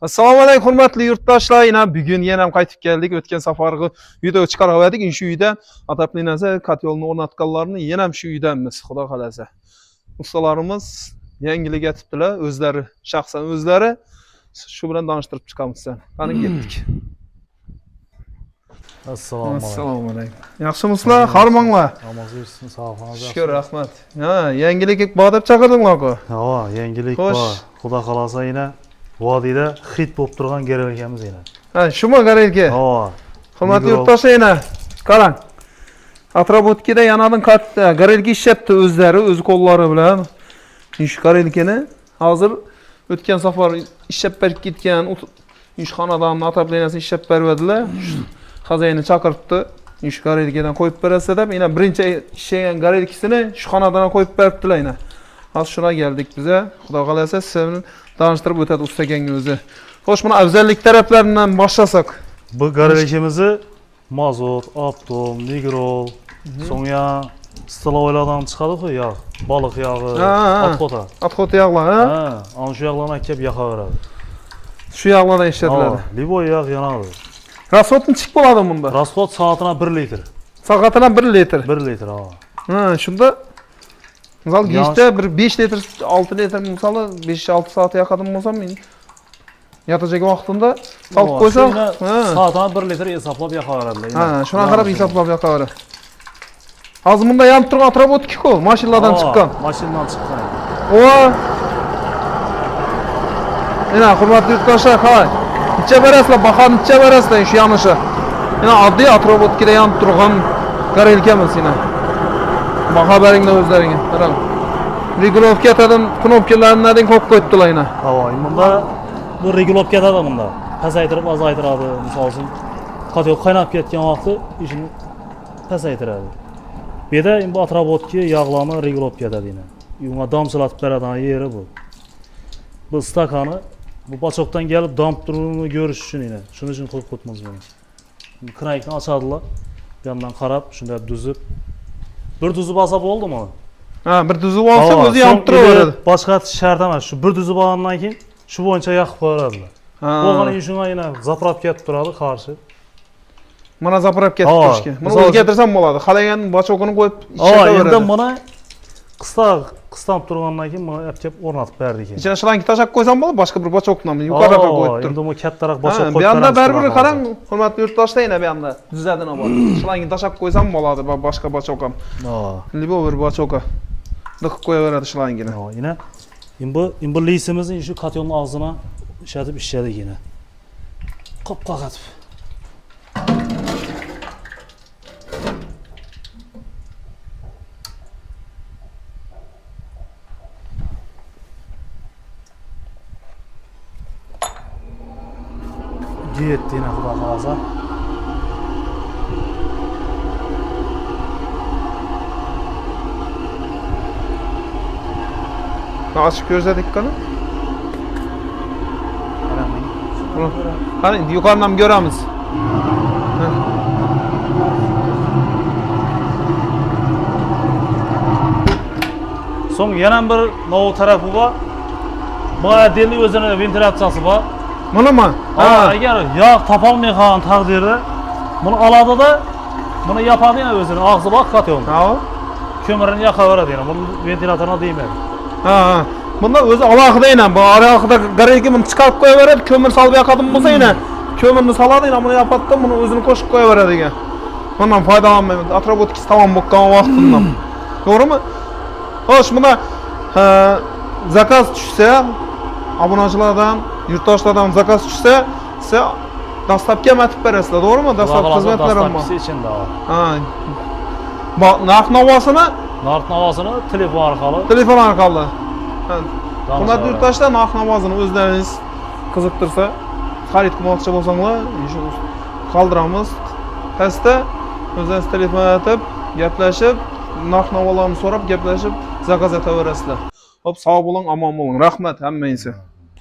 Assalomu alaykum hurmatli yurtdoshlar. Bugun yana ham qaytib keldik. O'tgan safargi video chiqarib oldik. Shu uyda atapli narsa kotelni o'rnatganlarni yana ham shu uydamiz, xudo xolasa. Ustalarimiz yangilik aytibdilar, o'zlari, shaxsan o'zlari. Shu bilan tanishtirib chiqamiz sen. Qani ketdik. Assalomu alaykum. Yaxshimisizlar? Xormanglar. Namoz o'qishsin, sog'lig'ingiz yaxshi. Shukr, rahmat. Ha, yangilik bor deb chaqirdinglar-ku. Ha, yangilik bor. Xudo xolasa yana vodiyda hit bo'lib turgan garelkamiz yana. Ha, shumi garelka? Ha. Hurmatli yurtdoshlar, yana qarang. Atrobotkida yanadan katta garelka ishlatdi o'zlari, o'z qo'llari bilan. Shu garelkani hozir o'tgan safar ishlab berib ketgan ishxonadan ataplenasini ishlab beradilar. Xazayini chaqiribdi. Shu garelkadan qo'yib berasiz deb, yana birinchi ishlagan garelkasini shu xonadan qo'yib beribdilar yana. Hozir shuna geldik bize. Xudo xolasa sizni tanishtirib o'tadi ustaganga o'zi. Xo'sh, buni afzallik taraflaridan boshlasak. Bu garelkamizni mazot, optom, nigrol, so'ngra stiloylardan chiqadi-ku, yog', baliq yog'i, otxota. Otxota yog'lar, ha? Ha, ana shu yog'larni kelib yoqaveradi. Shu yog'lardan ishlatiladi. Liboy yog' yanadi. Rasxod nechik bo'ladi bunda? Rasxod soatiga 1 litr. Soatiga 1 litr. 1 litr, ha. Ha, shunda misal geçti bir 5 litr, 6 litr misal 5-6 saat yakadım olsam men yatacak vaqtında salib qo'ysam, soatiga 1 litr hisoblab yoqaveradi. Ha, shuna qarab hisoblab yoqaveradi. Hozir bunda yonib turgan atrobotki-ku, mashinalardan chiqqan. Mashinadan chiqqan. O. Mana hurmatli yurtdoshlar, qalay? Necha berasizlar, bahoni necha berasizlar shu yonishi? Mana oddiy atrobotkida yonib turgan garelkamiz yana. Baha beringlar o'zlaringga. Qarang. Regulovkatadan knopkalardan qo'yib qo'yibdilar yana. Ha, bunda bu regulovkatada bunda. Pasaytirib, azaytiradi. Misol uchun, qatyol qaynab ketgan vaqtda ishini pasaytiradi. Bu yerda bu atrobotki yog'larni regulovkada deydi. Unga damchilatib beradigan yeri bu. Bu stakani bu bachokdan kelib damp turishini ko'rish uchun yana. Shuning uchun qo'yib qo'yibmiz buni. Kraykni ochadilar. Bu yerdan qarab, shunday düzib bir düzüb olsa bo'ldi mi? Ha, bir düzüb olsa o'zi yonib turaveradi. Boshqa shart emas. Shu bir düzüb olgandan keyin shu bo'yicha yoqib qo'yadilar. Bo'lgani shunga yana zapravka ketib turadi qarshi. Mana zapravka ketib turishga. Buni o'zgartirsam bo'ladi. Qalagan bachokini qo'yib ishlataveradi. Endi buni qistab turgandan keyin buni olib kelib o'rnatib berdik. Ichine shlangi tashab qo'ysam bo'ladi, boshqa bir bachokni yuqoriga qo'yib tur. Endi bu kattaroq bachok qo'yib. Bu yerda baribir qarang, hurmatli yurtdoshlar, yana bu yerda düzadini bor. Shlangi tashab qo'ysam bo'ladi, boshqa bachok ham. Libo bir bachoka. Diqib qo'yaveradi shlangini. Yana bu lisimizni shu katyonning og'zina ishlatib ishladik yana. Qopqa qatib. Yetti yine xudo xolasa. Açık gözledik kanı. Hani yukarıdan göremiz. Son yana bir novu tarafı var. Bu adeli özüne ventilasyası var. Bunu mu? Ha, eğer yağ tapalmayan takdirde bunu aladı da bunu yapadı ya özüne ağzı bak katıyor. Ha. Kömürünü yakaveradi yani. Bunun ventilatörüne değmedi. Ha. Bunda özü alakıda yine. Bu arada garelki bunu çıkarıp koyuveradi. Kömür salıb yakadım bulsa yine. Kömürünü saladı yine bunu yapattı. Bunu özünü koşup koyuveradi yine. Bundan faydalanmayın. Atrobotkisi tamam bokkan vaxtından. Doğru mu? Hoş buna zakaz düşse abunacılardan, yurtdoshlardan zakaz tushsa, siz dastlabki matib berasizlar, to'g'rimi? Dastlabki xizmatlar ham bor. Dastlabkisi ichida. Ha. Narx-navosini telefon orqali. Hurmatli yurtdoshlar, narx-navosini o'zlaringiz qiziqtirsa, xarid qilmoqchi bo'lsanglar, qoldiramiz. Pastda o'zingiz telefon etib, gaplashib, narx-navolarni so'rab, gaplashib, zakaz etaverasizlar. Hop, sog' bo'ling, omon bo'ling. Rahmat hammangizga.